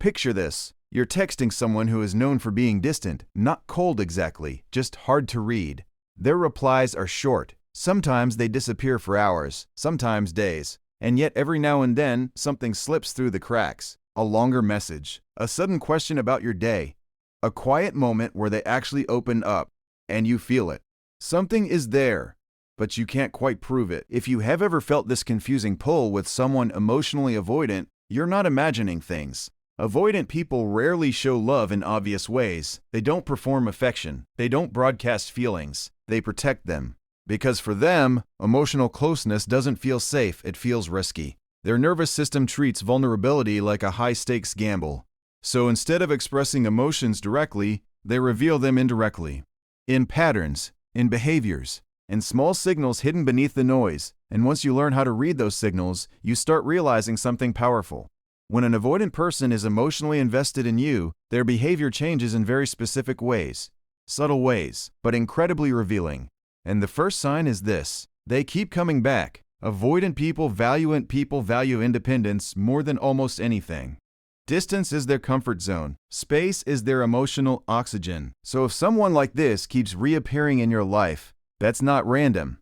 Picture this. You're texting someone who is known for being distant, not cold exactly, just hard to read. Their replies are short. Sometimes they disappear for hours, sometimes days. And yet every now and then, something slips through the cracks. A longer message, a sudden question about your day, a quiet moment where they actually open up, and you feel it. Something is there, but you can't quite prove it. If you have ever felt this confusing pull with someone emotionally avoidant, you're not imagining things. Avoidant people rarely show love in obvious ways. They don't perform affection. They don't broadcast feelings. They protect them. Because for them, emotional closeness doesn't feel safe, it feels risky. Their nervous system treats vulnerability like a high-stakes gamble. So instead of expressing emotions directly, they reveal them indirectly. In patterns, in behaviors, in small signals hidden beneath the noise. And once you learn how to read those signals, you start realizing something powerful. When an avoidant person is emotionally invested in you, their behavior changes in very specific ways. Subtle ways, but incredibly revealing. And the first sign is this: they keep coming back. Avoidant people value independence more than almost anything. Distance is their comfort zone. Space is their emotional oxygen. So if someone like this keeps reappearing in your life, that's not random.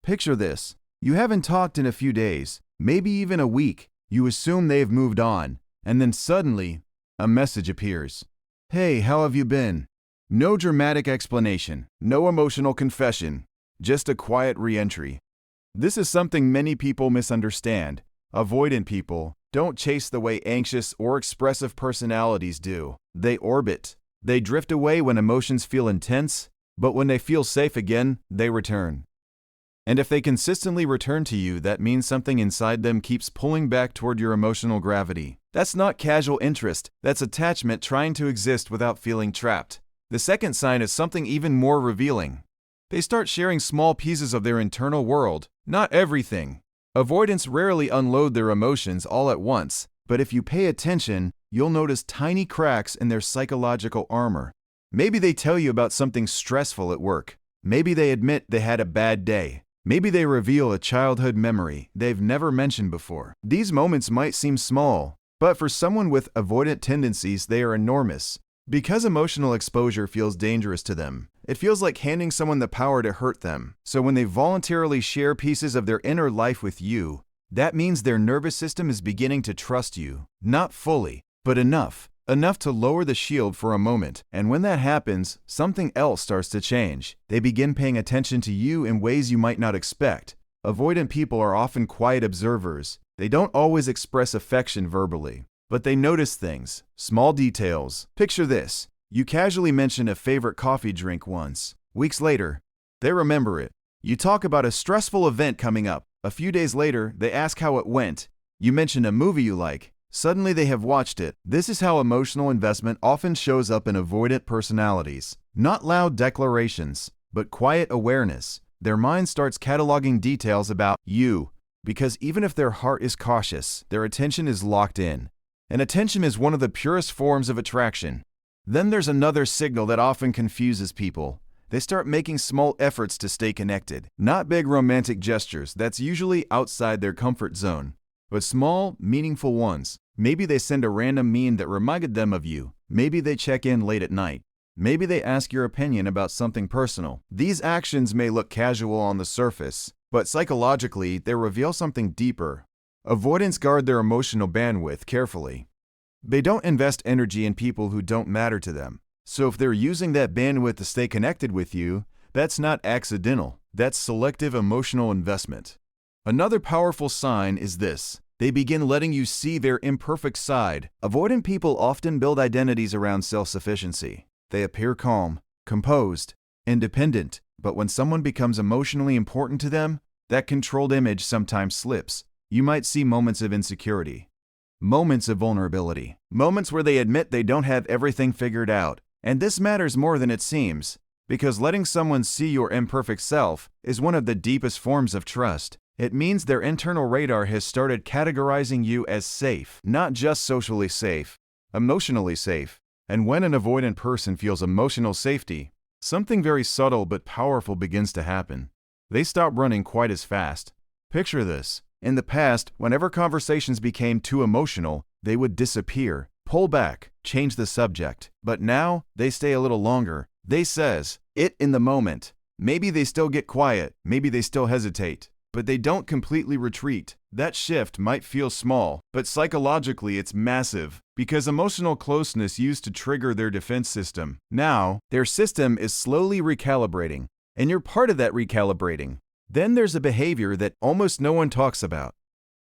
Picture this. You haven't talked in a few days, maybe even a week. You assume they've moved on, and then suddenly, a message appears. Hey, how have you been? No dramatic explanation, no emotional confession, just a quiet re-entry. This is something many people misunderstand. Avoidant people don't chase the way anxious or expressive personalities do. They orbit. They drift away when emotions feel intense, but when they feel safe again, they return. And if they consistently return to you, that means something inside them keeps pulling back toward your emotional gravity. That's not casual interest, that's attachment trying to exist without feeling trapped. The second sign is something even more revealing. They start sharing small pieces of their internal world, not everything. Avoidants rarely unload their emotions all at once, but if you pay attention, you'll notice tiny cracks in their psychological armor. Maybe they tell you about something stressful at work. Maybe they admit they had a bad day. Maybe they reveal a childhood memory they've never mentioned before. These moments might seem small, but for someone with avoidant tendencies, they are enormous. Because emotional exposure feels dangerous to them, it feels like handing someone the power to hurt them. So when they voluntarily share pieces of their inner life with you, that means their nervous system is beginning to trust you. Not fully, but enough. Enough to lower the shield for a moment. And when that happens, something else starts to change. They begin paying attention to you in ways you might not expect. Avoidant people are often quiet observers. They don't always express affection verbally, but they notice things, small details. Picture this. You casually mention a favorite coffee drink once. Weeks later, they remember it. You talk about a stressful event coming up. A few days later, they ask how it went. You mention a movie you like. Suddenly they have watched it. This is how emotional investment often shows up in avoidant personalities. Not loud declarations, but quiet awareness. Their mind starts cataloging details about you, because even if their heart is cautious, their attention is locked in. And attention is one of the purest forms of attraction. Then there's another signal that often confuses people. They start making small efforts to stay connected. Not big romantic gestures, that's usually outside their comfort zone. But small, meaningful ones. Maybe they send a random meme that reminded them of you. Maybe they check in late at night. Maybe they ask your opinion about something personal. These actions may look casual on the surface, but psychologically, they reveal something deeper. Avoidants guard their emotional bandwidth carefully. They don't invest energy in people who don't matter to them. So if they're using that bandwidth to stay connected with you, that's not accidental. That's selective emotional investment. Another powerful sign is this. They begin letting you see their imperfect side. Avoidant people often build identities around self-sufficiency. They appear calm, composed, independent, but when someone becomes emotionally important to them, that controlled image sometimes slips. You might see moments of insecurity, moments of vulnerability, moments where they admit they don't have everything figured out. And this matters more than it seems, because letting someone see your imperfect self is one of the deepest forms of trust. It means their internal radar has started categorizing you as safe, not just socially safe, emotionally safe. And when an avoidant person feels emotional safety, something very subtle but powerful begins to happen. They stop running quite as fast. Picture this. In the past, whenever conversations became too emotional, they would disappear. pull back, change the subject. But now, they stay a little longer. They says it in the moment. Maybe they still get quiet, maybe they still hesitate, but they don't completely retreat. That shift might feel small, but psychologically it's massive, because emotional closeness used to trigger their defense system. Now, their system is slowly recalibrating, and you're part of that recalibrating. Then there's a behavior that almost no one talks about.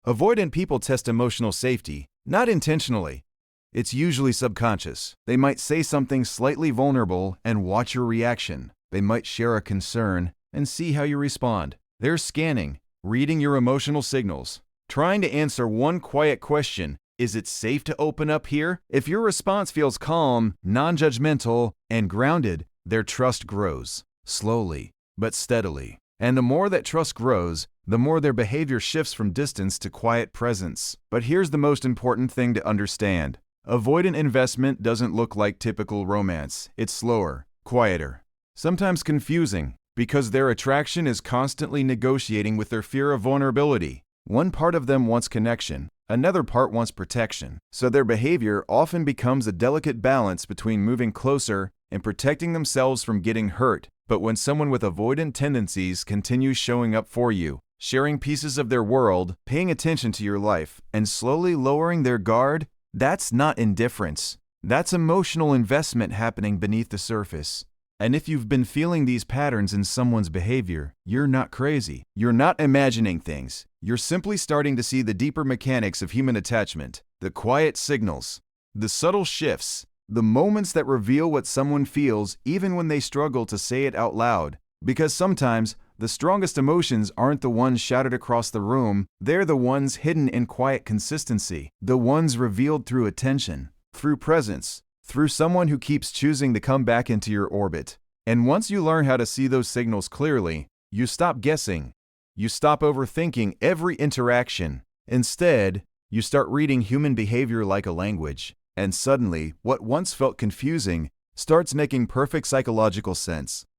Avoidant people test emotional safety, not intentionally. It's usually subconscious. They might say something slightly vulnerable and watch your reaction. They might share a concern and see how you respond. They're scanning, reading your emotional signals, trying to answer one quiet question: is it safe to open up here? If your response feels calm, non-judgmental, and grounded, their trust grows, slowly but steadily. And the more that trust grows, the more their behavior shifts from distance to quiet presence. But here's the most important thing to understand. Avoidant investment doesn't look like typical romance. It's slower, quieter, sometimes confusing, because their attraction is constantly negotiating with their fear of vulnerability. One part of them wants connection, another part wants protection. So their behavior often becomes a delicate balance between moving closer and protecting themselves from getting hurt. But when someone with avoidant tendencies continues showing up for you, sharing pieces of their world, paying attention to your life, and slowly lowering their guard, that's not indifference. That's emotional investment happening beneath the surface. And if you've been feeling these patterns in someone's behavior, you're not crazy. You're not imagining things. You're simply starting to see the deeper mechanics of human attachment, the quiet signals, the subtle shifts, the moments that reveal what someone feels even when they struggle to say it out loud. Because sometimes, the strongest emotions aren't the ones shouted across the room, they're the ones hidden in quiet consistency, the ones revealed through attention, through presence, through someone who keeps choosing to come back into your orbit. And once you learn how to see those signals clearly, you stop guessing. You stop overthinking every interaction. Instead, you start reading human behavior like a language. And suddenly, what once felt confusing starts making perfect psychological sense.